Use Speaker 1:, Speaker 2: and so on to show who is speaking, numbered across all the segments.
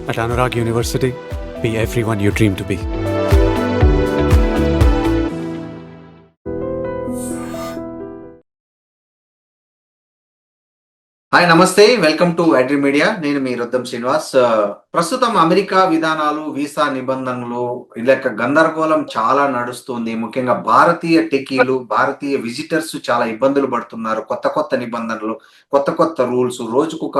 Speaker 1: At Anurag University, be everyone you dream to be.
Speaker 2: Hi నమస్తే welcome to అడ్రి media. నేను మీ రుద్దం శ్రీనివాస్. ప్రస్తుతం America విధానాలు, visa నిబంధనలు లేక గందరగోళం చాలా నడుస్తుంది. ముఖ్యంగా భారతీయ టెకీలు, భారతీయ విజిటర్స్ చాలా ఇబ్బందులు పడుతున్నారు. కొత్త కొత్త నిబంధనలు, కొత్త కొత్త రూల్స్, రోజుకొక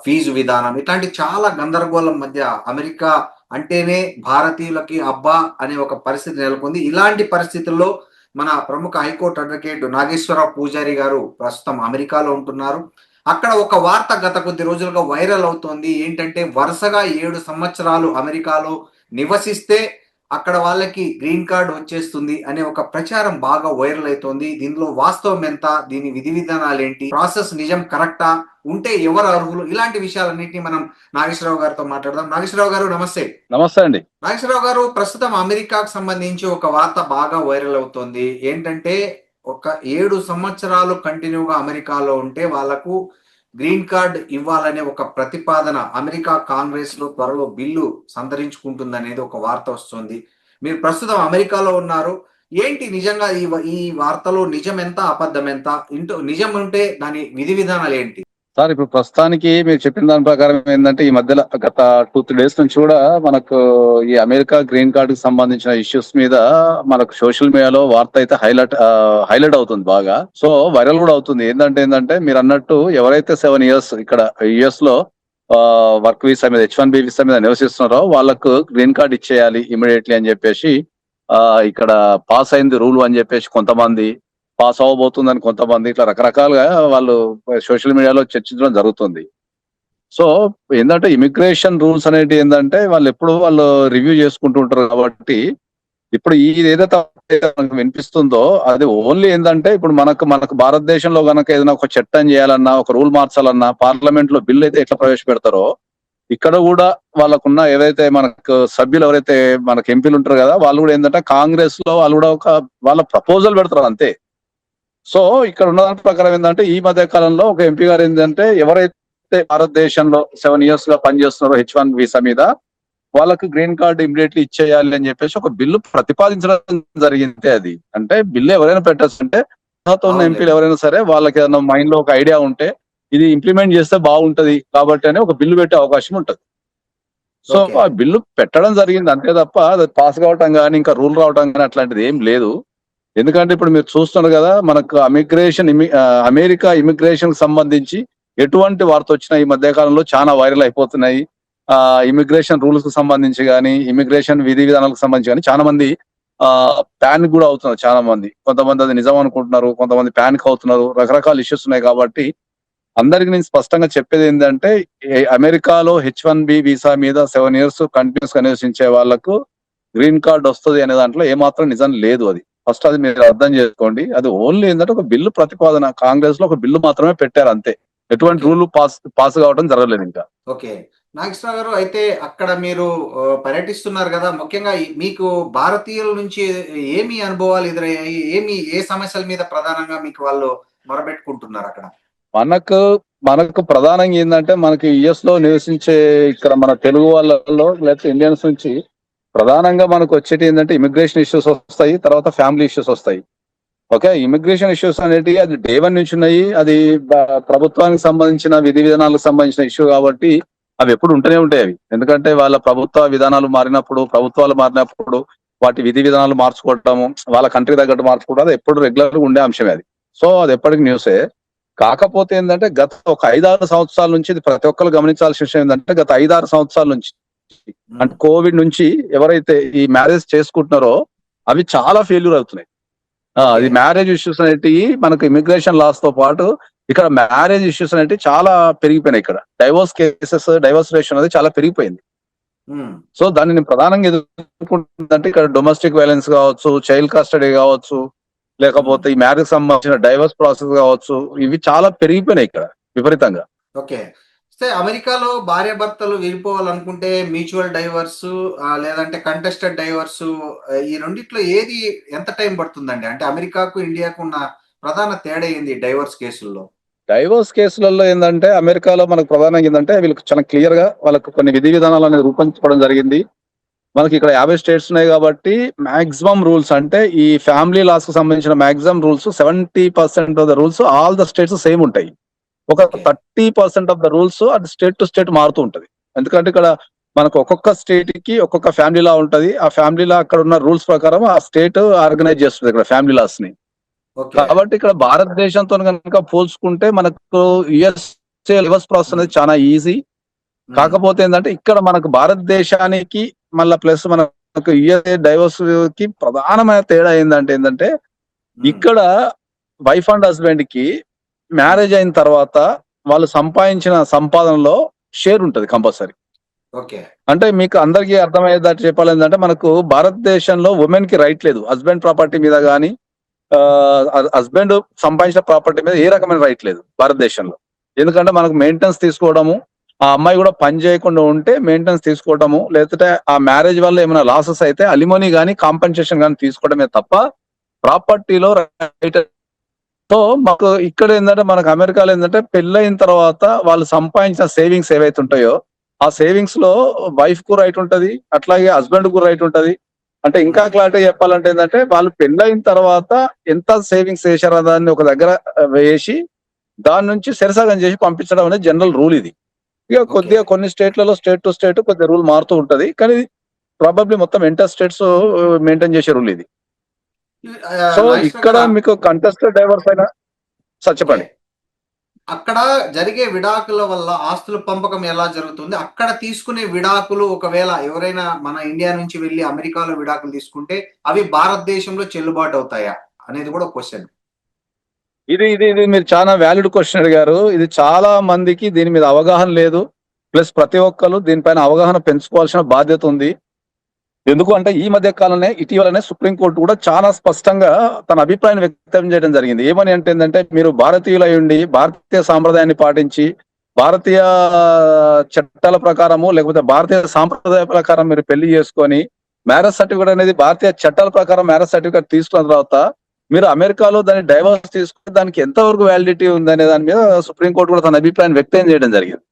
Speaker 2: ఫీజు విధానం, ఇట్లాంటి చాలా గందరగోళం మధ్య అమెరికా అంటేనే భారతీయులకి అబ్బా అనే ఒక పరిస్థితి నెలకొంది. ఇలాంటి పరిస్థితుల్లో మన ప్రముఖ హైకోర్టు అడ్వకేట్ నాగేశ్వరరావు పూజారి గారు ప్రస్తుతం అమెరికాలో ఉంటున్నారు. అక్కడ ఒక వార్త గత కొద్ది రోజులుగా వైరల్ అవుతోంది. ఏంటంటే వరుసగా 7 సంవత్సరాలు అమెరికాలో నివసిస్తే అక్కడ వాళ్ళకి గ్రీన్ కార్డ్ వచ్చేస్తుంది అనే ఒక ప్రచారం బాగా వైరల్ అవుతోంది. దీనిలో వాస్తవం ఎంత? దీని విధి విధానాలేంటి? ప్రాసెస్ నిజం కరెక్టా? ఉంటే ఎవరు అర్హులు? ఇలాంటి విషయాలన్నింటినీ మనం నాగేశ్వరరావు గారితో మాట్లాడదాం. నాగేశ్వరరావు గారు నమస్తే.
Speaker 3: నమస్తే అండి.
Speaker 2: నాగేశ్వరరావు గారు, ప్రస్తుతం అమెరికాకు సంబంధించి ఒక వార్త బాగా వైరల్ అవుతోంది. ఏంటంటే ఒక 7 సంవత్సరాలు కంటిన్యూగా అమెరికాలో ఉంటే వాళ్ళకు గ్రీన్ కార్డ్ ఇవ్వాలనే ఒక ప్రతిపాదన అమెరికా కాంగ్రెస్ లో త్వరలో బిల్లు సంతరించుకుంటుందనేది ఒక వార్త వస్తుంది. మీరు ప్రస్తుతం అమెరికాలో ఉన్నారు. ఏంటి నిజంగా ఈ వార్తలో నిజం ఎంత, అబద్ధం ఎంత? నిజం ఉంటే దాని విధి విధానాలు ఏంటి?
Speaker 3: సార్, ఇప్పుడు ప్రస్తుతానికి మీరు చెప్పిన దాని ప్రకారం ఏంటంటే ఈ మధ్యలో గత 2-3 డేస్ నుంచి కూడా మనకు ఈ అమెరికా గ్రీన్ కార్డ్ కి సంబంధించిన ఇష్యూస్ మీద మనకు సోషల్ మీడియాలో వార్త అయితే హైలైట్ అవుతుంది బాగా. సో వైరల్ కూడా అవుతుంది. ఏంటంటే మీరు అన్నట్టు ఎవరైతే 7 years ఇక్కడ యుఎస్ లో వర్క్ వీసా మీద, H1B వీసా మీద నివసిస్తున్నారో వాళ్ళకు గ్రీన్ కార్డ్ ఇచ్చేయాలి ఇమీడియట్లీ అని చెప్పేసి ఇక్కడ పాస్ అయింది రూల్ అని చెప్పేసి కొంతమంది, పాస్ అవ్వబోతుందని కొంతమంది, ఇట్లా రకరకాలుగా వాళ్ళు సోషల్ మీడియాలో చర్చించడం జరుగుతుంది. సో ఏంటంటే ఇమిగ్రేషన్ రూల్స్ అనేవి ఏంటంటే వాళ్ళు రివ్యూ చేసుకుంటూ ఉంటారు కాబట్టి ఇప్పుడు ఇది ఏదైతే మనకు వినిపిస్తుందో అది ఓన్లీ ఏంటంటే ఇప్పుడు మనకు భారతదేశంలో గనక ఏదైనా ఒక చట్టం చేయాలన్నా, ఒక రూల్ మార్చాలన్నా పార్లమెంట్ లో బిల్ అయితే ఎట్లా ప్రవేశపెడతారో ఇక్కడ కూడా వాళ్ళకున్న ఏదైతే మనకు సభ్యులు ఎవరైతే మనకు ఎంపీలు ఉంటారు కదా, వాళ్ళు కూడా ఏంటంటే కాంగ్రెస్ లో వాళ్ళు కూడా వాళ్ళ ప్రపోజల్ పెడతారు అంతే. సో ఇక్కడ ఉన్న దాని ప్రకారం ఏంటంటే ఈ మధ్య కాలంలో ఒక ఎంపీ గారు ఏంటంటే ఎవరైతే భారతదేశంలో 7 years గా పనిచేస్తున్నారో H1 వీసా మీద వాళ్ళకు గ్రీన్ కార్డు ఇమీడియట్లీ ఇచ్చేయాలి అని చెప్పేసి ఒక బిల్లు ప్రతిపాదించడం జరిగింది. అది అంటే బిల్లు ఎవరైనా పెట్టచ్చు అంటే అర్హత ఉన్న ఎంపీలు ఎవరైనా సరే వాళ్ళకి ఏదైనా మైండ్ లో ఒక ఐడియా ఉంటే ఇది ఇంప్లిమెంట్ చేస్తే బాగుంటది కాబట్టి అని ఒక బిల్లు పెట్టే అవకాశం ఉంటది. సో ఆ బిల్లు పెట్టడం జరిగింది అంతే తప్ప అది పాస్ కావటం కానీ ఇంకా రూల్ రావటం కానీ అట్లాంటిది ఏం లేదు. ఎందుకంటే ఇప్పుడు మీరు చూస్తున్నారు కదా, మనకు అమెరికా ఇమిగ్రేషన్ కి సంబంధించి ఎటువంటి వార్త వచ్చినా ఈ మధ్య కాలంలో చాలా వైరల్ అయిపోతున్నాయి. ఇమిగ్రేషన్ రూల్స్ కు సంబంధించి కానీ, ఇమిగ్రేషన్ విధి విధానాలకు సంబంధించి కానీ చాలా మంది ప్యానిక్ కూడా అవుతున్నారు. చాలా మంది, కొంతమంది అది నిజం అనుకుంటున్నారు, కొంతమంది ప్యానిక్ అవుతున్నారు. రకరకాల ఇష్యూస్ ఉన్నాయి కాబట్టి అందరికి నేను స్పష్టంగా చెప్పేది ఏంటంటే అమెరికాలో H1B వీసా మీద 7 years కంటిన్యూస్ గా నివసించే వాళ్లకు గ్రీన్ కార్డ్ వస్తుంది అనే దాంట్లో ఏమాత్రం నిజం లేదు. అది ఫస్ట్ అది మీరు అర్థం చేసుకోండి. అది ఓన్లీ ఏంటంటే ఒక బిల్లు ప్రతిపాదన, కాంగ్రెస్ లో ఒక బిల్లు మాత్రమే పెట్టారు అంతే. ఎటువంటి రూల్ పాస్ కావడం జరగలేదు ఇంకా.
Speaker 2: ఓకే నాగేశ్వర గారు, అయితే అక్కడ మీరు పర్యటిస్తున్నారు కదా, ముఖ్యంగా మీకు భారతీయుల నుంచి ఏమి అనుభవాలు ఎదురయ్యాయి? ఏ సమస్యల మీద ప్రధానంగా మీకు వాళ్ళు మొరబెట్టుకుంటున్నారు అక్కడ?
Speaker 3: మనకు ప్రధానంగా ఏంటంటే మనకి యుఎస్ లో నివసించే ఇక్కడ మన తెలుగు వాళ్ళలో లేకపోతే ఇండియన్స్ నుంచి ప్రధానంగా మనకు వచ్చేటి ఏంటంటే ఇమిగ్రేషన్ ఇష్యూస్ వస్తాయి, తర్వాత ఫ్యామిలీ ఇష్యూస్ వస్తాయి. ఓకే, ఇమిగ్రేషన్ ఇష్యూస్ అనేటి అది డే 1 నుంచి ఉన్నాయి. అది ప్రభుత్వానికి సంబంధించిన విధి విధానాలకు సంబంధించిన ఇష్యూ కాబట్టి అవి ఎప్పుడు ఉంటూనే ఉంటాయి అవి. ఎందుకంటే వాళ్ళ ప్రభుత్వ విధానాలు మారినప్పుడు, ప్రభుత్వాలు మారినప్పుడు వాటి విధి విధానాలు మార్చుకోవటము, వాళ్ళ కంట్రీ తగ్గట్టు మార్చుకోవడం అది ఎప్పుడు రెగ్యులర్ గా ఉండే అంశమే అది. సో అది ఎప్పటికి న్యూసే. కాకపోతే ఏంటంటే గత ఒక 5-6 సంవత్సరాల నుంచి ఇది ప్రతి ఒక్కరు గమనించాల్సిన విషయం ఏంటంటే గత 5-6 సంవత్సరాల నుంచి అంటే కోవిడ్ నుంచి ఎవరైతే ఈ మ్యారేజ్ చేసుకుంటున్నారో అవి చాలా ఫెయిల్యూర్ అవుతున్నాయి. అది మ్యారేజ్ ఇష్యూస్ అనేటివి మనకు ఇమిగ్రేషన్ లాస్ తో పాటు ఇక్కడ మ్యారేజ్ ఇష్యూస్ అనేటివి చాలా పెరిగిపోయినాయి. ఇక్కడ డైవర్స్ రేషన్ అనేది చాలా పెరిగిపోయింది. సో దాన్ని నేను ప్రధానంగా ఎదుర్కొంటుందంటే ఇక్కడ డొమెస్టిక్ వైలెన్స్ కావచ్చు, చైల్డ్ కస్టడీ కావచ్చు, లేకపోతే ఈ మ్యారేజ్ సంబంధించిన డైవర్స్ ప్రాసెస్ కావచ్చు, ఇవి చాలా పెరిగిపోయినాయి ఇక్కడ విపరీతంగా.
Speaker 2: ఓకే, అమెరికాలో భార్యాభర్తలు విడిపోవాలనుకుంటే మ్యూచువల్ డైవర్స్ లేదంటే కంటెస్టెడ్ డైవర్స్, ఈ రెండిట్లో ఏది ఎంత టైం పడుతుందండి? అంటే అమెరికాకు ఇండియాకు ఉన్న ప్రధాన తేడా ఏంది డైవర్స్ కేసుల్లో?
Speaker 3: డైవోర్స్ కేసులలో ఏంటంటే అమెరికాలో మనకు ప్రధానంగా ఏంటంటే వీళ్ళకి చాలా క్లియర్ గా వాళ్ళకు కొన్ని విధి విధానాలు అనేది రూపొందించడం జరిగింది. మనకి ఇక్కడ 50 స్టేట్స్ ఉన్నాయి కాబట్టి మాక్సిమం రూల్స్ అంటే ఈ ఫ్యామిలీ లాస్ కు సంబంధించిన maximum rules 70% of the rules all the states same ఉంటాయి. ఒక
Speaker 2: Okay.
Speaker 3: 30% ఆఫ్ ద రూల్స్ అది స్టేట్ టు స్టేట్ మారుతూ ఉంటది. ఎందుకంటే ఇక్కడ మనకు ఒక్కొక్క స్టేట్ కి ఒక్కొక్క ఫ్యామిలీ లా ఉంటది. ఆ ఫ్యామిలీ లా అక్కడ ఉన్న రూల్స్ ప్రకారం ఆ స్టేట్ ఆర్గనైజ్ చేస్తుంది ఇక్కడ ఫ్యామిలీ లాస్ ని.
Speaker 2: ఓకే.
Speaker 3: కాబట్టి ఇక్కడ భారతదేశంతో కనుక పోల్చుకుంటే మనకు యుఎస్ఏ డివోర్స్ ప్రాసెస్ అనేది చాలా ఈజీ. కాకపోతే ఏంటంటే ఇక్కడ మనకు భారతదేశానికి మళ్ళా ప్లస్ మనకు యుఎస్ఏ డైవోర్స్ కి ప్రధానమైన తేడా ఏంటంటే ఇక్కడ వైఫ్ అండ్ హస్బెండ్ కి మ్యారేజ్ అయిన తర్వాత వాళ్ళు సంపాదించిన సంపాదనలో షేర్ ఉంటది కంపల్సరీ.
Speaker 2: ఓకే.
Speaker 3: అంటే మీకు అందరికీ అర్థమయ్యేటట్టు చెప్పాలంటే మనకు భారతదేశంలో ఉమెన్ కి రైట్ లేదు హస్బెండ్ ప్రాపర్టీ మీద కానీ హస్బెండ్ సంపాదించిన ప్రాపర్టీ మీద ఏ రకమైన రైట్ లేదు భారతదేశంలో. ఎందుకంటే మనకు మెయింటెనెన్స్ తీసుకోవడము, ఆ అమ్మాయి కూడా పని చేయకుండా ఉంటే మెయింటెనెన్స్ తీసుకోవడము, లేకపోతే ఆ మ్యారేజ్ వల్ల ఏమైనా లాసెస్ అయితే అలిమోనీ కానీ కాంపెన్సేషన్ కానీ తీసుకోవడమే తప్ప ప్రాపర్టీలో రైట్. సో మాకు ఇక్కడ ఏంటంటే మనకు అమెరికాలో ఏంటంటే పెళ్ళైన తర్వాత వాళ్ళు సంపాదించిన సేవింగ్స్ ఏవైతే ఉంటాయో ఆ సేవింగ్స్ లో వైఫ్ కు రైట్ ఉంటది, అట్లాగే హస్బెండ్ కు రైట్ ఉంటది. అంటే ఇంకా క్లారిటీ చెప్పాలంటే ఏంటంటే వాళ్ళు పెళ్ళైన తర్వాత ఎంత సేవింగ్స్ చేశారో దాన్ని ఒక దగ్గర వేసి దాని నుంచి సెరసగం చేసి పంపించడం అనేది జనరల్ రూల్ ఇది. ఇక కొద్దిగా కొన్ని స్టేట్లలో స్టేట్ టు స్టేట్ కొద్దిగా రూల్ మారుతూ ఉంటది, కానీ ప్రాబబ్లీ మొత్తం ఎంటర్ స్టేట్స్ మెయింటైన్ చేసే రూల్ ఇది. సో ఇక్కడ మీకు కంటెస్టెడ్ డైవర్స్ అయినా చెప్పండి.
Speaker 2: అక్కడ జరిగే విడాకుల వల్ల ఆస్తుల పంపకం ఎలా జరుగుతుంది? అక్కడ తీసుకునే విడాకులు ఒకవేళ ఎవరైనా మన ఇండియా నుంచి వెళ్ళి అమెరికాలో విడాకులు తీసుకుంటే అవి భారతదేశంలో చెల్లుబాటు అవుతాయా అనేది కూడా క్వశ్చన్.
Speaker 3: ఇది ఇది ఇది మీరు చాలా వ్యాలిడ్ క్వశ్చన్ అడిగారు. ఇది చాలా మందికి దీని మీద అవగాహన లేదు. ప్లస్ ప్రతి ఒక్కరు దీనిపైన అవగాహన పెంచుకోవాల్సిన బాధ్యత ఉంది. ఎందుకు అంటే ఈ మధ్య కాలంలో ఇటీవలనే సుప్రీంకోర్టు కూడా చాలా స్పష్టంగా తన అభిప్రాయాన్ని వ్యక్తం చేయడం జరిగింది. ఏమని అంటే ఏంటంటే మీరు భారతీయులై ఉండి భారతీయ సాంప్రదాయాన్ని పాటించి భారతీయ చట్టాల ప్రకారము లేకపోతే భారతీయ సాంప్రదాయ ప్రకారం మీరు పెళ్లి చేసుకొని మ్యారేజ్ సర్టిఫికేట్ అనేది భారతీయ చట్టాల ప్రకారం మ్యారేజ్ సర్టిఫికేట్ తీసుకున్న తర్వాత మీరు అమెరికాలో దాని డైవర్స్ తీసుకుని దానికి ఎంతవరకు వ్యాలిడిటీ ఉందనే దాని మీద సుప్రీంకోర్టు కూడా తన అభిప్రాయాన్ని వ్యక్తం చేయడం జరిగింది.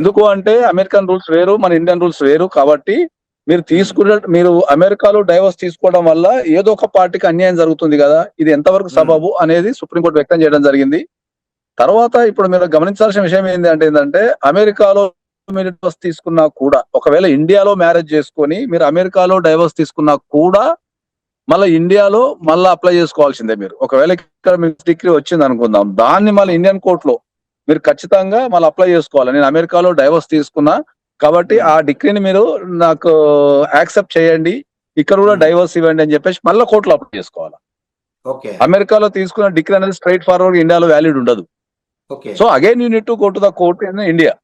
Speaker 3: ఎందుకు అంటే అమెరికన్ రూల్స్ వేరు, మన ఇండియన్ రూల్స్ వేరు. కాబట్టి మీరు అమెరికాలో డైవర్స్ తీసుకోవడం వల్ల ఏదో ఒక పార్టీకి అన్యాయం జరుగుతుంది కదా, ఇది ఎంతవరకు సబబు అనేది సుప్రీంకోర్టు వ్యక్తం చేయడం జరిగింది. తర్వాత ఇప్పుడు మీరు గమనించాల్సిన విషయం ఏంటంటే అమెరికాలో మీరు డైవర్స్ తీసుకున్నా కూడా ఒకవేళ ఇండియాలో మ్యారేజ్ చేసుకొని మీరు అమెరికాలో డైవర్స్ తీసుకున్నా కూడా మళ్ళీ ఇండియాలో మళ్ళీ అప్లై చేసుకోవాల్సిందే. మీరు ఒకవేళ ఇక్కడ మీకు డిగ్రీ వచ్చింది అనుకుందాం, దాన్ని మళ్ళీ ఇండియన్ కోర్టులో మీరు ఖచ్చితంగా మళ్ళీ అప్లై చేసుకోవాలి. నేను అమెరికాలో డైవర్స్ తీసుకున్నా కాబట్టి ఆ డిగ్రీని మీరు నాకు యాక్సెప్ట్ చేయండి, ఇక్కడ కూడా డైవర్స్ ఇవ్వండి అని చెప్పేసి మళ్ళీ కోర్టులో అప్లై చేసుకోవాలి. అమెరికాలో తీసుకున్న డిగ్రీ అనేది స్ట్రైట్ ఫార్వర్డ్ ఇండియాలో వ్యాలిడ్ ఉండదు. So again you need to go to the court in India.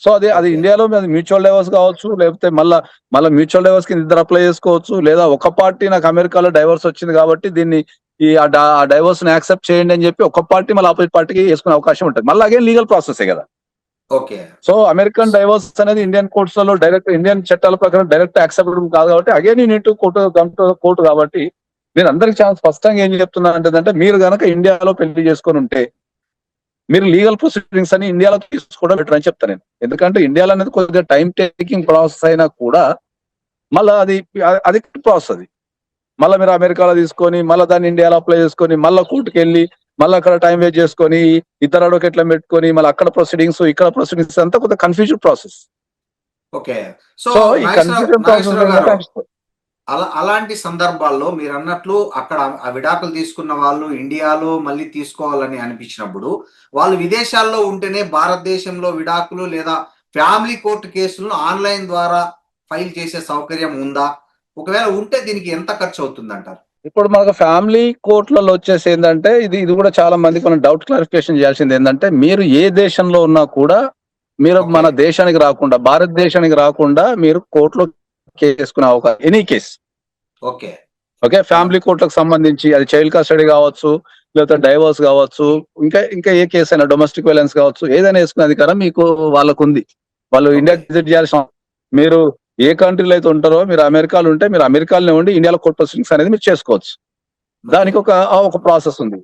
Speaker 3: So అది ఇండియాలో మ్యూచువల్ డైవర్స్ కావచ్చు, లేకపోతే మళ్ళీ మ్యూచువల్ డైవర్స్ కి ఇద్దరు అప్లై చేసుకోవచ్చు, లేదా ఒక పార్టీ నాకు అమెరికాలో డైవర్స్ వచ్చింది కాబట్టి దీన్ని ఆ డైవర్స్ ని యాక్సెప్ట్ చేయండి అని చెప్పి ఒక పార్టీ మళ్ళీ ఆపోజిట్ పార్టీకి వేసుకునే అవకాశం ఉంటుంది. మళ్ళీ అగైన్ లీగల్ ప్రాసెస్ కదా. సో అమెరికన్ డైవర్స్ అనేది ఇండియన్ కోర్ట్స్ లో డైరెక్ట్ ఇండియన్ చట్టాల ప్రకారం డైరెక్ట్ యాక్సెప్టబుల్ కాదు కాబట్టి again you need to court. కాబట్టి నేను అందరికి చాలా స్పష్టంగా ఏం చెప్తున్నాను అంటే మీరు గనక ఇండియాలో పెళ్లి చేసుకొని ఉంటే మీరు లీగల్ ప్రొసీడింగ్స్ అని ఇండియాలో తీసుకోవడం బెటర్ అని చెప్తాను నేను. ఎందుకంటే ఇండియాలో అనేది కొద్దిగా టైం టేకింగ్ ప్రాసెస్ అయినా కూడా మళ్ళీ అది ప్రాసెస్. అది మళ్ళీ మీరు అమెరికాలో తీసుకొని మళ్ళీ దాన్ని ఇండియాలో అప్లై చేసుకొని మళ్ళీ కోర్టుకి వెళ్ళి మళ్ళీ అక్కడ టైం వేస్ట్ చేసుకొని ఇద్దరు అడ్వకేట్లను పెట్టుకొని మళ్ళీ అక్కడ ప్రొసీడింగ్స్ ఇక్కడ ప్రొసీడింగ్స్ అంతా కొంత కన్ఫ్యూజన్ ప్రాసెస్.
Speaker 2: సో ఈ కన్ఫ్యూజన్ ప్రాసెస్ అలాంటి సందర్భాల్లో మీరు అన్నట్లు అక్కడ ఆ విడాకులు తీసుకున్న వాళ్ళు ఇండియాలో మళ్ళీ తీసుకోవాలని అనిపించినప్పుడు వాళ్ళు విదేశాల్లో ఉంటేనే భారతదేశంలో విడాకులు లేదా ఫ్యామిలీ కోర్టు కేసులను ఆన్లైన్ ద్వారా ఫైల్ చేసే సౌకర్యం ఉందా? ఒకవేళ ఉంటే దీనికి ఎంత ఖర్చు అవుతుంది అంటారు?
Speaker 3: ఇప్పుడు మనకు ఫ్యామిలీ కోర్టులలో వచ్చేసి ఏంటంటే ఇది కూడా చాలా మందికి మనం డౌట్ క్లారిఫికేషన్ చేయాల్సింది ఏంటంటే మీరు ఏ దేశంలో ఉన్నా కూడా మీరు మన దేశానికి రాకుండా భారతదేశానికి రాకుండా మీరు కోర్టులో చేసుకునే అవకాశం ఎనీ కేసు. ఓకే ఫ్యామిలీ కోర్టులకు సంబంధించి అది చైల్డ్ కస్టడీ కావచ్చు, లేకపోతే డైవర్స్ కావచ్చు, ఇంకా ఏ కేసు అయినా డొమెస్టిక్ వైలెన్స్ కావచ్చు, ఏదైనా వేసుకునే అధికారం మీకు వాళ్ళకు ఉంది. వాళ్ళు ఇండియా విజిట్ చేయాల్సిన మీరు ఏ కంట్రీలో అయితే ఉంటారో మీరు అమెరికాలో ఉంటే మీరు అమెరికాలోనే ఉండి ఇండియాలో కోర్ట్ ప్రొసీడింగ్స్ అనేది మీరు చేసుకోవచ్చు. దానికి ఒక ప్రాసెస్ ఉంది.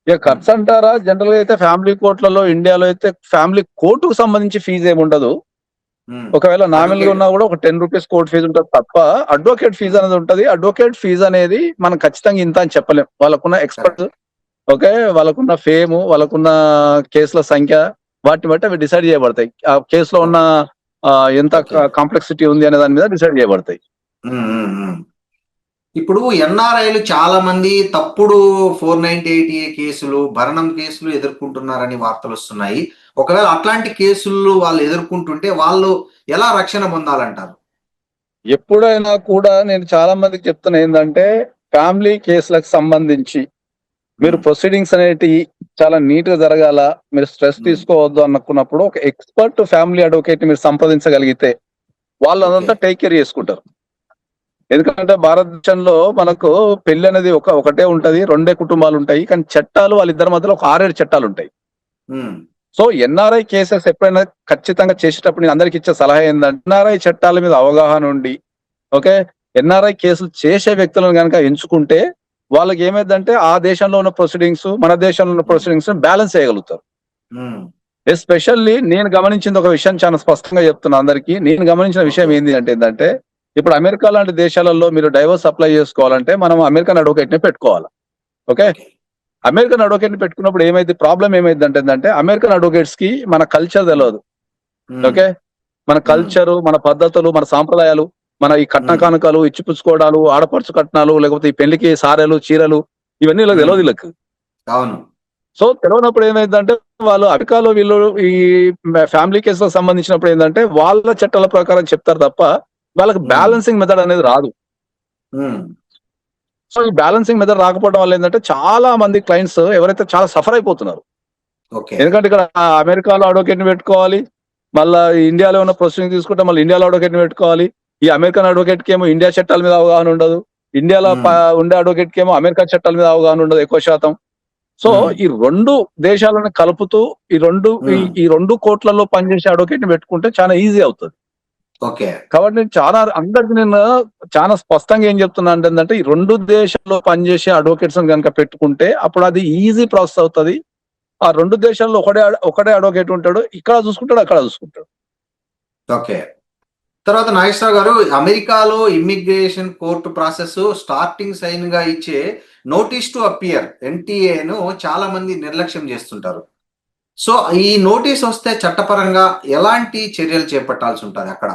Speaker 3: ఇక ఖర్చు అంటారా, జనరల్ గా అయితే ఫ్యామిలీ కోర్టులలో ఇండియాలో అయితే ఫ్యామిలీ కోర్టుకు సంబంధించి ఫీజు ఏమి ఉండదు. ఒకవేళ నామినల్ గా ఉన్నా కూడా ఒక 10 రూపీస్ కోర్ట్ ఫీజు ఉంటుంది తప్ప, అడ్వకేట్ ఫీజు అనేది ఉంటది. అడ్వకేట్ ఫీజు అనేది మనం ఖచ్చితంగా ఇంత అని చెప్పలేం. వాళ్ళకున్న ఎక్స్పర్ట్స్, ఓకే, వాళ్ళకున్న ఫేమ్, వాళ్ళకున్న కేసుల సంఖ్య, వాటిని బట్టి అవి డిసైడ్ చేయబడతాయి. ఆ కేసులో ఉన్న ఎంత కాంప్లెక్సిటీ ఉంది అనే దాని మీద డిసైడ్ చేయబడతాయి.
Speaker 2: ఇప్పుడు ఎన్ఆర్ఐలు చాలా మంది తప్పుడు 498A కేసులు, భరణం కేసులు ఎదుర్కొంటున్నారని వార్తలు వస్తున్నాయి. ఒకవేళ అట్లాంటి కేసులు వాళ్ళు ఎదుర్కొంటుంటే వాళ్ళు ఎలా రక్షణ పొందాలంటారు?
Speaker 3: ఎప్పుడైనా కూడా నేను చాలా మందికి చెప్తున్నా ఏంటంటే, ఫ్యామిలీ కేసులకు సంబంధించి మీరు ప్రొసీడింగ్స్ అనేటి చాలా నీట్ గా జరగాల, మీరు స్ట్రెస్ తీసుకోవద్దు అనుకున్నప్పుడు ఒక ఎక్స్పర్ట్ ఫ్యామిలీ అడ్వకేట్ మీరు సంప్రదించగలిగితే వాళ్ళంతా టేక్ కేర్ చేసుకుంటారు. ఎందుకంటే భారతదేశంలో మనకు పెళ్లి అనేది ఒకటే ఉంటది, 2 కుటుంబాలు ఉంటాయి, కానీ చట్టాలు వాళ్ళిద్దరి మధ్యలో ఒక 6-7 చట్టాలు ఉంటాయి. సో ఎన్ఆర్ఐ కేసెస్ ఎప్పుడైనా ఖచ్చితంగా చేసేటప్పుడు నేను అందరికి ఇచ్చే సలహా ఏంటంటే, ఎన్ఆర్ఐ చట్టాల మీద అవగాహన ఉండి, ఓకే, ఎన్ఆర్ఐ కేసులు చేసే వ్యక్తులను కనుక ఎంచుకుంటే వాళ్ళకి ఏమైందంటే ఆ దేశంలో ఉన్న ప్రొసీడింగ్స్, మన దేశంలో ఉన్న ప్రొసీడింగ్స్ బ్యాలెన్స్ చేయగలుగుతారు. ఎస్పెషల్లీ నేను గమనించింది ఒక విషయం చాలా స్పష్టంగా చెప్తున్నా అందరికి. నేను గమనించిన విషయం ఏంటంటే ఇప్పుడు అమెరికా లాంటి దేశాలలో మీరు డైవర్స్ అప్లై చేసుకోవాలంటే మనం అమెరికన్ అడ్వకేట్ ని పెట్టుకోవాలి. ఓకే, అమెరికన్ అడ్వకేట్ ని పెట్టుకున్నప్పుడు ఏమైంది, ప్రాబ్లం ఏమైందంటే అమెరికన్ అడ్వకేట్స్ కి మన కల్చర్ తెలియదు. ఓకే, మన కల్చరు, మన పద్ధతులు, మన సాంప్రదాయాలు, మన ఈ కట్న కానుకలు, ఇచ్చిపుచ్చుకోవడాలు, ఆడపడుచు కట్నాలు, లేకపోతే ఈ పెళ్లికి సారెలు, చీరలు, ఇవన్నీ ఇలా తెలియదు వీళ్ళకి.
Speaker 2: అవును.
Speaker 3: సో తెలియనప్పుడు ఏమైందంటే వాళ్ళు అమెరికాలో వీళ్ళు ఈ ఫ్యామిలీ కేసులకు సంబంధించినప్పుడు ఏంటంటే వాళ్ళ చట్టాల ప్రకారం చెప్తారు తప్ప వాళ్ళకి బ్యాలెన్సింగ్ మెథడ్ అనేది రాదు. సో ఈ బ్యాలెన్సింగ్ మెథడ్ రాకపోవడం వల్ల ఏంటంటే చాలా మంది క్లయింట్స్ ఎవరైతే చాలా సఫర్ అయిపోతున్నారు. ఎందుకంటే ఇక్కడ అమెరికాలో అడ్వకేట్ ని పెట్టుకోవాలి, మళ్ళీ ఇండియాలో ఉన్న ప్రొసీడింగ్ తీసుకుంటే మళ్ళీ ఇండియాలో అడ్వకేట్ ని పెట్టుకోవాలి. ఈ అమెరికన్ అడ్వకేట్ కి ఏమో ఇండియా చట్టాల మీద అవగాహన ఉండదు, ఇండియాలో ఉండే అడ్వకేట్ కి ఏమో అమెరికా చట్టాల మీద అవగాహన ఉండదు ఎక్కువ శాతం. సో ఈ 2 దేశాలను కలుపుతూ ఈ రెండు కోర్టులలో పనిచేసే అడ్వకేట్ ని పెట్టుకుంటే చాలా ఈజీ అవుతుంది. కాబట్టి నేను చాలా స్పష్టంగా ఏం చెప్తున్నా అంటే, ఈ 2 దేశాల్లో పనిచేసే అడ్వకేట్స్ కనుక పెట్టుకుంటే అప్పుడు అది ఈజీ ప్రాసెస్ అవుతుంది. ఆ 2 దేశాల్లో ఒకటే అడ్వకేట్ ఉంటాడు, ఇక్కడ చూసుకుంటాడు, అక్కడ చూసుకుంటాడు.
Speaker 2: ఓకే. తర్వాత నాగేశ్వరరావు గారు, అమెరికాలో immigration court process starting sign గా ఇచ్చే నోటీస్ టు అపియర్ NTA-ను చాలా మంది నిర్లక్ష్యం చేస్తుంటారు. సో ఈ నోటీస్ వస్తే చట్టపరంగా ఎలాంటి చర్యలు చేపట్టాల్సి ఉంటుంది అక్కడ?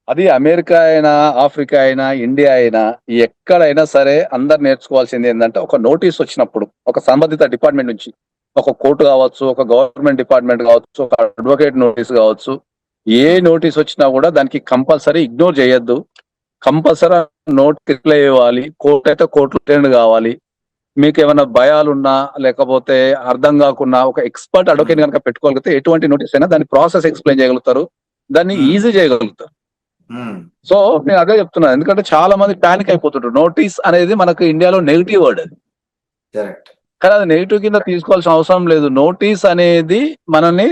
Speaker 3: అది అమెరికా అయినా, ఆఫ్రికా అయినా, ఇండియా అయినా, ఎక్కడైనా సరే అందరు నేర్చుకోవాల్సింది ఏంటంటే, ఒక నోటీస్ వచ్చినప్పుడు ఒక సంబంధిత డిపార్ట్మెంట్ నుంచి, ఒక కోర్టు కావచ్చు, ఒక గవర్నమెంట్ డిపార్ట్మెంట్ కావచ్చు, ఒక అడ్వకేట్ నోటీస్ కావచ్చు, ఏ నోటీస్ వచ్చినా కూడా దానికి కంపల్సరీ ఇగ్నోర్ చేయొద్దు. కంపల్సరీ నోట్ రిప్లై ఇవ్వాలి. కోర్టు అయితే కోర్టు అటెండ్ కావాలి. మీకు ఏమైనా భయాలున్నా లేకపోతే అర్థం కాకున్నా ఒక ఎక్స్పర్ట్ అడ్వకేట్ కనుక పెట్టుకోగలిగితే ఎటువంటి నోటీస్ అయినా దాని ప్రాసెస్ ఎక్స్ప్లెయిన్ చేయగలుగుతారు, దాన్ని ఈజీ చేయగలుగుతారు. సో నేను అదే చెప్తున్నాను, ఎందుకంటే చాలా మంది పానిక్ అయిపోతుంటారు. నోటీస్ అనేది మనకు ఇండియాలో నెగిటివ్ వర్డ్ అది, కానీ అది నెగిటివ్ కింద తీసుకోవాల్సిన అవసరం లేదు. నోటీస్ అనేది మనల్ని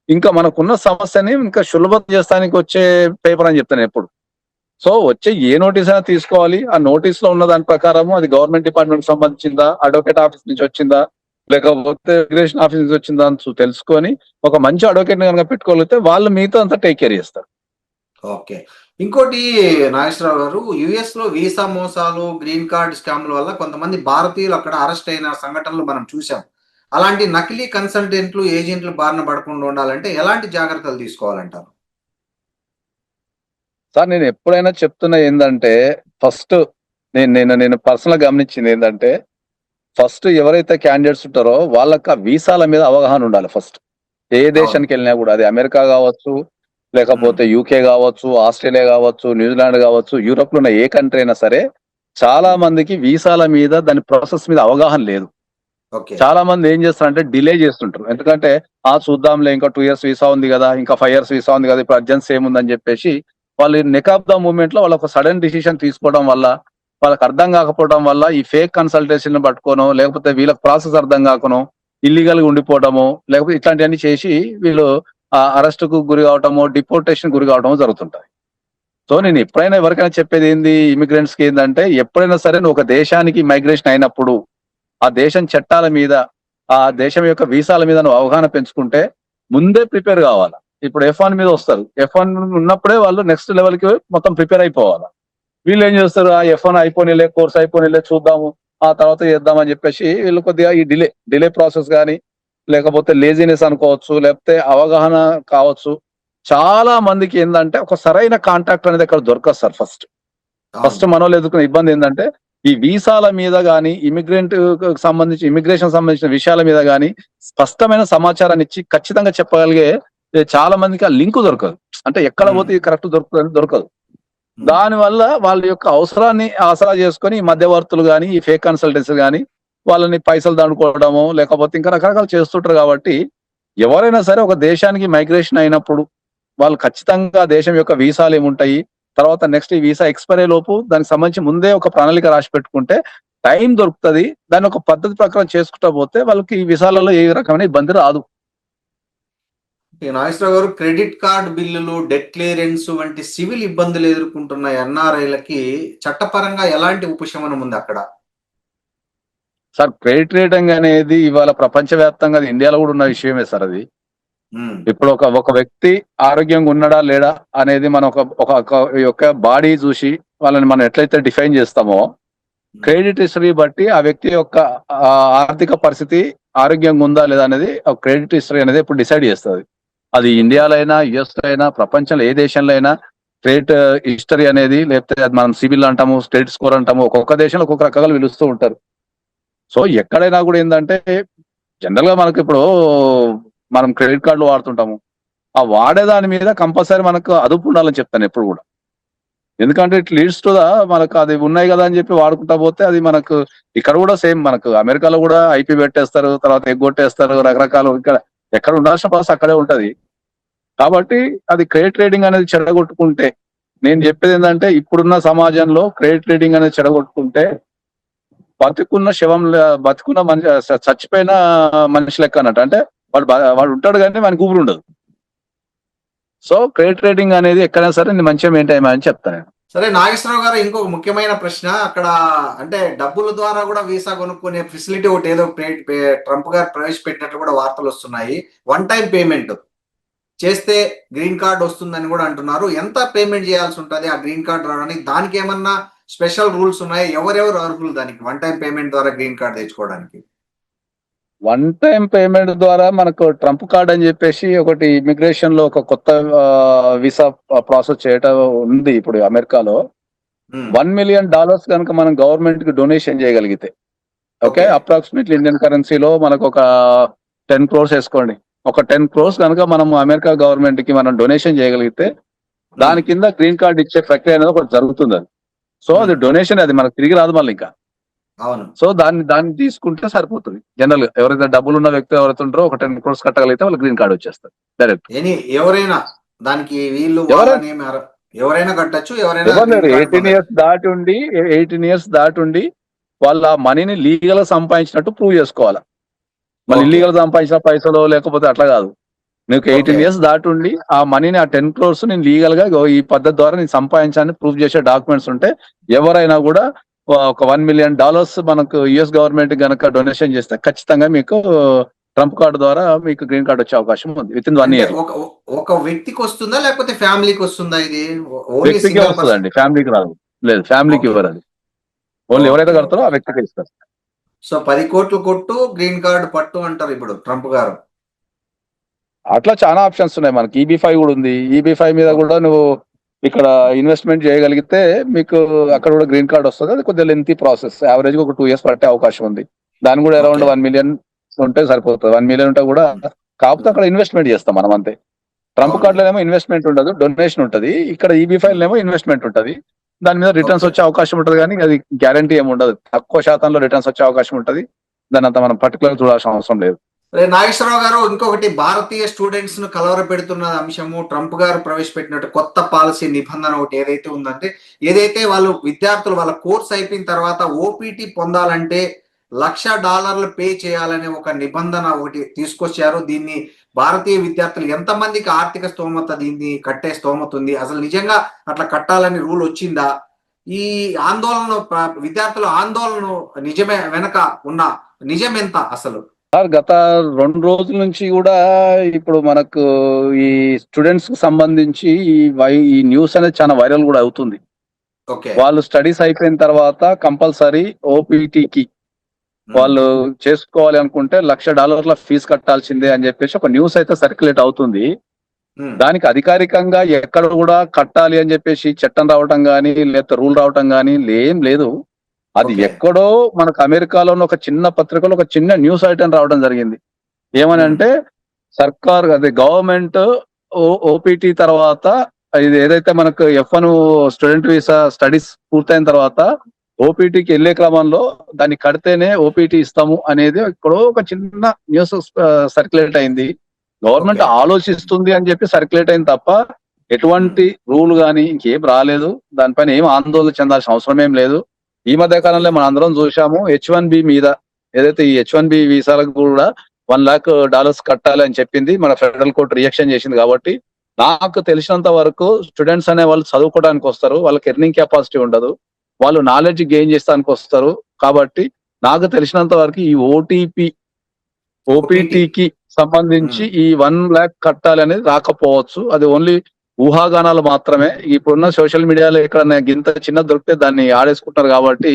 Speaker 3: ఇంకా మనకున్న సమస్యని ఇంకా సులభం చేస్తానికి వచ్చే పేపర్ అని చెప్తాను ఎప్పుడు. సో వచ్చే ఏ నోటీస్ అయినా తీసుకోవాలి, ఆ నోటీస్ లో ఉన్న దాని ప్రకారము అది గవర్నమెంట్ డిపార్ట్మెంట్ సంబంధించిందా, అడ్వకేట్ ఆఫీస్ నుంచి వచ్చిందా, లేకపోతే ఇమిగ్రేషన్ ఆఫీస్ నుంచి వచ్చిందా అని తెలుసుకొని ఒక మంచి అడ్వకేట్ కనుక పెట్టుకోగలిగితే వాళ్ళు మీతో అంతా టేక్ కేర్ చేస్తారు.
Speaker 2: ఓకే. ఇంకోటి నాగేశ్వరరావు గారు, యుఎస్ లో వీసా మోసాలు, గ్రీన్ కార్డ్ స్కామ్ల వల్ల కొంతమంది భారతీయులు అక్కడ అరెస్ట్ అయిన సంఘటనలు మనం చూసాం. అలాంటి నకిలీ కన్సల్టెంట్లు, ఏజెంట్లు బారిన పడకుండా ఉండాలంటే ఎలాంటి జాగ్రత్తలు తీసుకోవాలంటారు?
Speaker 3: సార్ నేను ఎప్పుడైనా చెప్తున్నా ఏంటంటే, ఫస్ట్ నేను పర్సనల్ గమనించింది ఏంటంటే, ఫస్ట్ ఎవరైతే క్యాండిడేట్స్ ఉంటారో వాళ్ళకి వీసాల మీద అవగాహన ఉండాలి. ఫస్ట్ ఏ దేశానికి వెళ్ళినా కూడా, అది అమెరికా కావచ్చు, లేకపోతే యూకే కావచ్చు, ఆస్ట్రేలియా కావచ్చు, న్యూజిలాండ్ కావచ్చు, యూరోప్ లో ఉన్న ఏ కంట్రీ అయినా సరే చాలా మందికి వీసాల మీద దాని ప్రాసెస్ మీద అవగాహన లేదు. చాలా మంది ఏం చేస్తారంటే డిలే చేస్తుంటారు. ఎందుకంటే చూద్దాంలే, ఇంకా 2 years వీసా ఉంది కదా, ఇంకా 5 years వీసా ఉంది కదా, ఇప్పుడు అర్జెన్సీ ఏముందని చెప్పేసి వాళ్ళు నెక్ ఆఫ్ ద మూమెంట్ లో వాళ్ళ సడన్ డిసిషన్ తీసుకోవడం వల్ల, వాళ్ళకి అర్థం కాకపోవడం వల్ల ఈ ఫేక్ కన్సల్టేషన్ పట్టుకోను, లేకపోతే వీళ్ళకి ప్రాసెస్ అర్థం కాకను, ఇల్లీగల్ గా ఉండిపోవడము, లేకపోతే ఇట్లాంటివన్నీ చేసి వీళ్ళు అరెస్ట్ కు గురి కావటము, డిపోర్టేషన్ గురి కావటము జరుగుతుంటాయి. సో నేను ఎప్పుడైనా ఎవరికైనా చెప్పేది ఏంది ఇమిగ్రెంట్స్ కి ఏంటంటే, ఎప్పుడైనా సరే నువ్వు ఒక దేశానికి మైగ్రేషన్ అయినప్పుడు ఆ దేశం చట్టాల మీద, ఆ దేశం యొక్క వీసాల మీద నువ్వు అవగాహన పెంచుకుంటే ముందే ప్రిపేర్ కావాలా. ఇప్పుడు F1 మీద వస్తారు, F1 ఉన్నప్పుడే వాళ్ళు నెక్స్ట్ లెవెల్ కి మొత్తం ప్రిపేర్ అయిపోవాలా. వీళ్ళు ఏం చేస్తారు, ఆ F1 అయిపోయిలే, కోర్స్ అయిపోయిలే, చూద్దాము ఆ తర్వాత చేద్దామని చెప్పేసి వీళ్ళు కొద్దిగా ఈ డిలే ప్రాసెస్ కానీ, లేకపోతే లేజినెస్ అనుకోవచ్చు, లేకపోతే అవగాహన కావచ్చు. చాలా మందికి ఏంటంటే ఒక సరైన కాంటాక్ట్ అనేది అక్కడ దొరకదు సార్. ఫస్ట్
Speaker 2: అవును.
Speaker 3: మనోళ్ళు ఎదుర్కొన్న ఇబ్బంది ఏంటంటే ఈ వీసాల మీద గానీ, ఇమిగ్రేషన్ సంబంధించిన విషయాల మీద గానీ స్పష్టమైన సమాచారాన్ని ఇచ్చి ఖచ్చితంగా చెప్పగలిగే చాలా మందికి ఆ లింక్ దొరకదు. అంటే ఎక్కడ
Speaker 2: ఉమ్,
Speaker 3: పోతే కరెక్ట్ దొరకదు.
Speaker 2: ఉమ్.
Speaker 3: దాని వల్ల వాళ్ళ యొక్క అవసరాన్ని ఆసరా చేసుకొని ఈ మధ్యవర్తులు గాని, ఈ ఫేక్ కన్సల్టెన్సీ గాని వాళ్ళని పైసలు దండుకోవడము, లేకపోతే ఇంకా రకరకాలు చేస్తుంటారు. కాబట్టి ఎవరైనా సరే ఒక దేశానికి మైగ్రేషన్ అయినప్పుడు వాళ్ళు ఖచ్చితంగా దేశం యొక్క వీసాలు ఏముంటాయి, తర్వాత నెక్స్ట్ ఈ వీసా ఎక్స్పైరీ లోపు దానికి సంబంధించి ముందే ఒక ప్రణాళిక రాసి పెట్టుకుంటే టైం దొరుకుతుంది. దాన్ని ఒక పద్ధతి ప్రకారం చేసుకుంటా పోతే వాళ్ళకి ఈ వీసాలలో ఏ రకమైన ఇబ్బంది రాదు.
Speaker 2: ఈ నాగేశ్వరరావు గారు, క్రెడిట్ కార్డ్ బిల్లులు, డెట్ క్లియరెన్స్ వంటి సివిల్ ఇబ్బందులు ఎదుర్కొంటున్న ఎన్ఆర్ఐలకి చట్టపరంగా ఎలాంటి ఉపశమనం ఉంది అక్కడ?
Speaker 3: సార్ క్రెడిట్ రేటింగ్ అనేది ఇవాళ ప్రపంచవ్యాప్తంగా, అది ఇండియాలో కూడా ఉన్న విషయమే సార్. అది
Speaker 2: ఉమ్,
Speaker 3: ఇప్పుడు ఒక వ్యక్తి ఆరోగ్యంగా ఉన్నాడా లేడా అనేది మనం ఒక బాడీ చూసి వాళ్ళని మనం ఎట్లయితే డిఫైన్ చేస్తామో, క్రెడిట్ హిస్టరీ బట్టి ఆ వ్యక్తి యొక్క ఆర్థిక పరిస్థితి ఆరోగ్యంగా ఉందా లేదా అనేది క్రెడిట్ హిస్టరీ అనేది ఇప్పుడు డిసైడ్ చేస్తుంది. అది
Speaker 2: ఓకే.
Speaker 3: ఇండియాలో అయినా, యుఎస్ లో అయినా, ప్రపంచంలో ఏ దేశంలో అయినా క్రెడిట్ హిస్టరీ అనేది, లేకపోతే అది మనం సిబిల్ అంటాము, క్రెడిట్ స్కోర్ అంటాము, ఒక్కొక్క దేశంలో ఒక్కొక్క రకాలు పిలుస్తూ ఉంటారు. సో ఎక్కడైనా కూడా ఏంటంటే జనరల్ గా మనకి ఇప్పుడు మనం క్రెడిట్ కార్డులు వాడుతుంటాము, ఆ వాడేదాని మీద కంపల్సరీ మనకు అదుపు ఉండాలని చెప్తాను ఎప్పుడు కూడా. ఎందుకంటే ఇట్ లీడ్స్ టు మనకు అది ఉన్నాయి కదా అని చెప్పి వాడుకుంటా పోతే అది మనకు ఇక్కడ కూడా సేమ్, మనకు అమెరికాలో కూడా ఐపీ పెట్టేస్తారు, తర్వాత ఎగ్గొట్టేస్తారు, రకరకాలు. ఇక్కడ ఎక్కడ ఉండాల్సిన పరిస్థితి అక్కడే ఉంటది. కాబట్టి అది క్రెడిట్ రేటింగ్ అనేది చెడగొట్టుకుంటే, నేను చెప్పేది ఏంటంటే ఇప్పుడున్న సమాజంలో క్రెడిట్ రేటింగ్ అనేది చెడగొట్టుకుంటే బతుకున్న మనిషి, చచ్చిపోయిన మనిషి లెక్క అన్నట్టు. అంటే వాడు ఉంటాడు కానీ మనకి ఊపిరి ఉండదు. సో క్రెడిట్ రేటింగ్ అనేది ఎక్కడైనా సరే నేను మంచిగా మెయింటైన్ అని చెప్తాను.
Speaker 2: సరే నాగేశ్వరరావు గారు, ఇంకొక ముఖ్యమైన ప్రశ్న అక్కడ, అంటే డబ్బుల ద్వారా కూడా వీసా కొనుక్కునే ఫెసిలిటీ ఒకటి ఏదో ట్రంప్ గారు ప్రవేశపెట్టినట్లు కూడా వార్తలు వస్తున్నాయి. వన్ టైం పేమెంట్ చేస్తే గ్రీన్ కార్డ్ వస్తుందని కూడా అంటున్నారు. ఎంత పేమెంట్ చేయాల్సి ఉంటుంది ఆ గ్రీన్ కార్డ్ రావడానికి? దానికి ఏమన్నా స్పెషల్ రూల్స్ ఉన్నాయి? ఎవరెవరు అర్హులు దానికి వన్ టైం పేమెంట్ ద్వారా గ్రీన్ కార్డ్ తెచ్చుకోవడానికి?
Speaker 3: వన్ టైం పేమెంట్ ద్వారా మనకు ట్రంప్ కార్డ్ అని చెప్పేసి ఒకటి ఇమిగ్రేషన్ లో ఒక కొత్త వీసా ప్రాసెస్ చేయటం ఉంది ఇప్పుడు అమెరికాలో. $1 మిలియన్ కనుక మనం గవర్నమెంట్ కి డొనేషన్ చేయగలిగితే, ఓకే, అప్రాక్సిమేట్లీ ఇండియన్ కరెన్సీలో మనకు ఒక 10 crores వేసుకోండి. ఒక 10 crores కనుక మనం అమెరికా గవర్నమెంట్ కి మనం డొనేషన్ చేయగలిగితే దాని కింద గ్రీన్ కార్డ్ ఇచ్చే ప్రక్రియ అనేది ఒకటి జరుగుతుంది. అది సో అది డొనేషన్, అది మనకు తిరిగి రాదు మళ్ళీ ఇంకా.
Speaker 2: అవును.
Speaker 3: సో దాన్ని తీసుకుంటే సరిపోతుంది. జనరల్ గా ఎవరైతే డబ్బులు ఉన్న వ్యక్తి ఎవరైతే ఉంటారో ఒక 10 crores కట్టగలిగితే వాళ్ళు గ్రీన్ కార్డ్ వచ్చేస్తారు డైరెక్ట్.
Speaker 2: ఎవరైనా దానికి వీళ్ళు ఎవరైనా కట్టచ్చు, ఎవరైనా
Speaker 3: 18 years దాటి ఉండి వాళ్ళ మనీని లీగల్ గా సంపాదించినట్టు ప్రూవ్ చేసుకోవాలి. మళ్ళీ ఇల్లీగల్ సంపాదించిన పైసలు లేకపోతే అట్లా కాదు. నీకు 18 years దాటి ఉండి ఆ మనీని, ఆ 10 crores నేను లీగల్ గా ఈ పద్ధతి ద్వారా నేను సంపాదించాలని ప్రూవ్ చేసే డాక్యుమెంట్స్ ఉంటే ఎవరైనా కూడా ఒక $1 మిలియన్ మనకు యుఎస్ గవర్నమెంట్ గనక డొనేషన్ చేస్తే ఖచ్చితంగా మీకు ట్రంప్ కార్డు ద్వారా మీకు గ్రీన్ కార్డ్ వచ్చే అవకాశం ఉంది విత్ ఇన్ 1 year.
Speaker 2: ఒక వ్యక్తికి వస్తుందా లేకపోతే ఫ్యామిలీకి వస్తుందా? ఇది
Speaker 3: వ్యక్తికి వస్తుందండి, ఫ్యామిలీకి రాదు. లేదు, ఫ్యామిలీకి ఇవ్వరు. అది ఓన్లీ ఎవరైతే కడతారో ఆ వ్యక్తికి ఇస్తారు.
Speaker 2: సో 10 కోట్లు కొట్టు గ్రీన్ కార్డ్ పట్టు అంటారు ఇప్పుడు ట్రంప్ గారు.
Speaker 3: అట్లా చాలా ఆప్షన్స్ ఉన్నాయి. మనకి EB-5 కూడా ఉంది. EB-5 మీద కూడా నువ్వు ఇక్కడ ఇన్వెస్ట్మెంట్ చేయగలిగితే మీకు అక్కడ కూడా గ్రీన్ కార్డ్ వస్తుంది. అది కొద్దిగా లెంతీ ప్రాసెస్, యావరేజ్ గా ఒక 2 years పట్టే అవకాశం ఉంది. దాని కూడా అరౌండ్ 1 మిలియన్ ఉంటే సరిపోతుంది. 1 మిలియన్ ఉంటే కూడా, కాకపోతే అక్కడ ఇన్వెస్ట్మెంట్ చేస్తాం మనం అంతే. ట్రంప్ కార్డ్ లో ఇన్వెస్ట్మెంట్ ఉండదు, డొనేషన్ ఉంటుంది. ఇక్కడ EB-5 ఇన్వెస్ట్మెంట్ ఉంటుంది. దాని మీద రిటర్న్స్ వచ్చే అవకాశం ఉంటుంది, కానీ అది గ్యారంటీ ఏమి ఉండదు. తక్కువ శాతంలో రిటర్న్స్ వచ్చే అవకాశం ఉంటుంది. దాని అంతా మనం పర్టికులర్ చూడాల్సిన అవసరం లేదు.
Speaker 2: నాగేశ్వరరావు గారు, ఇంకొకటి భారతీయ స్టూడెంట్స్ ను కలవరపెడుతున్న అంశము, ట్రంప్ గారు ప్రవేశపెట్టినట్టు కొత్త పాలసీ నిబంధన ఒకటి ఏదైతే ఉందంటే, ఏదైతే వాళ్ళు విద్యార్థులు వాళ్ళ కోర్స్ అయిపోయిన తర్వాత ఓపీటీ పొందాలంటే $1,00,000 పే చేయాలనే ఒక నిబంధన ఒకటి తీసుకొచ్చారు. దీన్ని భారతీయ విద్యార్థులు ఎంతమందికి ఆర్థిక స్తోమత, దీన్ని కట్టే స్తోమత ఉంది? అసలు నిజంగా అట్లా కట్టాలని రూల్ వచ్చిందా? ఈ ఆందోళన, విద్యార్థుల ఆందోళన నిజమే వెనక ఉన్న నిజం ఎంత అసలు?
Speaker 3: సార్ గత 2 రోజుల నుంచి కూడా ఇప్పుడు మనకు ఈ స్టూడెంట్స్ కి సంబంధించి ఈ న్యూస్ అనేది చాలా వైరల్ కూడా అవుతుంది.
Speaker 2: ఓకే.
Speaker 3: వాళ్ళు స్టడీస్ అయిపోయిన తర్వాత కంపల్సరీ ఓపీటీకి వాళ్ళు చేసుకోవాలి అనుకుంటే $1,00,000 ఫీజు కట్టాల్సిందే అని చెప్పేసి ఒక న్యూస్ అయితే సర్క్యులేట్ అవుతుంది. దానికి అధికారికంగా ఎక్కడ కూడా కట్టాలి అని చెప్పేసి చట్టం రావటం గానీ లేకపోతే రూల్ రావటం గానీ ఏం లేదు. అది
Speaker 2: ఓకే.
Speaker 3: ఎక్కడో మనకు అమెరికాలోని ఒక చిన్న పత్రికలో ఒక చిన్న న్యూస్ ఐటమ్ రావడం జరిగింది. ఏమని అంటే సర్కార్ అదే గవర్నమెంట్ ఓపీటీ తర్వాత ఇది ఏదైతే మనకు F1 స్టూడెంట్ వీసా స్టడీస్ పూర్తయిన తర్వాత ఓపీటీకి వెళ్లే క్రమంలో దాన్ని కడితేనే ఓపీటీ ఇస్తాము అనేది ఇక్కడ ఒక చిన్న న్యూస్ సర్క్యులేట్ అయింది. Government
Speaker 2: okay.
Speaker 3: ఆలోచిస్తుంది అని చెప్పి సర్క్యులేట్ అయింది తప్ప ఎటువంటి రూల్ గానీ ఇంకేం రాలేదు. దానిపైన ఏం ఆందోళన చెందాల్సిన అవసరం ఏం లేదు. ఈ మధ్య కాలంలో మనం అందరం చూసాము H1B మీద ఏదైతే ఈ H1B వీసాలకు కూడా $1,00,000 కట్టాలి అని చెప్పింది. మన ఫెడరల్ కోర్టు రియాక్షన్ చేసింది. కాబట్టి నాకు తెలిసినంత వరకు స్టూడెంట్స్ అనే వాళ్ళు చదువుకోవడానికి వస్తారు. వాళ్ళకి ఎర్నింగ్ కెపాసిటీ ఉండదు. వాళ్ళు నాలెడ్జ్ గెయిన్ చేస్తానికి వస్తారు. కాబట్టి నాకు తెలిసినంత వరకు ఈ ఓపీటీకి సంబంధించి ఈ 1,00,000 కట్టాలి అనేది రాకపోవచ్చు. అది ఓన్లీ ఊహాగానాలు మాత్రమే. ఇప్పుడున్న సోషల్ మీడియాలో ఎక్కడన్నా గింత చిన్న దొరికితే దాన్ని ఆడేసుకుంటారు. కాబట్టి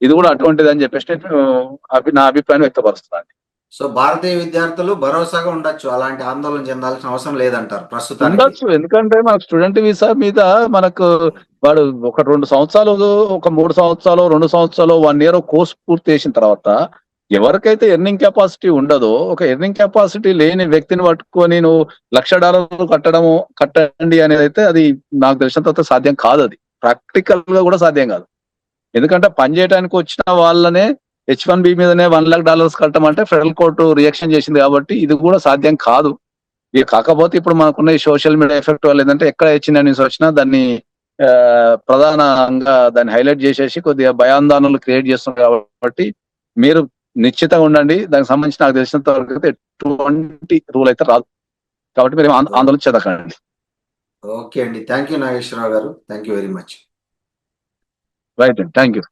Speaker 3: ఇది కూడా అటువంటిది అని చెప్పేసి నా అభిప్రాయం వ్యక్తపరుస్తున్నాను.
Speaker 2: సో భారతీయ విద్యార్థులు భరోసాగా ఉండొచ్చు, అలాంటి ఆందోళన చెందాల్సిన అవసరం లేదంటారు ప్రస్తుతానికి.
Speaker 3: ఉండొచ్చు. ఎందుకంటే మనకు స్టూడెంట్ వీసా మీద మనకు వాడు ఒక 2 సంవత్సరాలు, ఒక 3 సంవత్సరాలు, 2 సంవత్సరాలు, 1 ఇయర్ కోర్స్ పూర్తి చేసిన తర్వాత ఎవరికైతే ఎర్నింగ్ కెపాసిటీ ఉండదో ఒక ఎర్నింగ్ కెపాసిటీ లేని వ్యక్తిని పట్టుకొని నువ్వు $1,00,000 కట్టండి అనేది అయితే అది నాకు తెలిసినంత సాధ్యం కాదు. అది ప్రాక్టికల్ గా కూడా సాధ్యం కాదు. ఎందుకంటే పని చేయడానికి వచ్చిన వాళ్ళనే H1B మీదనే $1,00,000 కట్టమంటే ఫెడరల్ కోర్టు రియాక్షన్ చేసింది. కాబట్టి ఇది కూడా సాధ్యం కాదు. ఇది కాకపోతే ఇప్పుడు మనకున్న ఈ సోషల్ మీడియా ఎఫెక్ట్ వల్ల ఏంటంటే ఎక్కడ చిన్న న్యూస్ వచ్చినా దాన్ని ప్రధానంగా దాన్ని హైలైట్ చేసేసి కొద్దిగా భయాందోళనలు క్రియేట్ చేస్తున్నారు. కాబట్టి మీరు నిశ్చితంగా ఉండండి. దానికి సంబంధించి నాకు తెలిసినంత వరకు అయితే ఎటువంటి రూల్ అయితే రాదు. కాబట్టి మీరు ఆందోళన చెందకండి.
Speaker 2: ఓకే అండి, థ్యాంక్ యూ నాగేశ్వరరావు గారు, thank you very much.
Speaker 3: Right అండి, థ్యాంక్ యూ.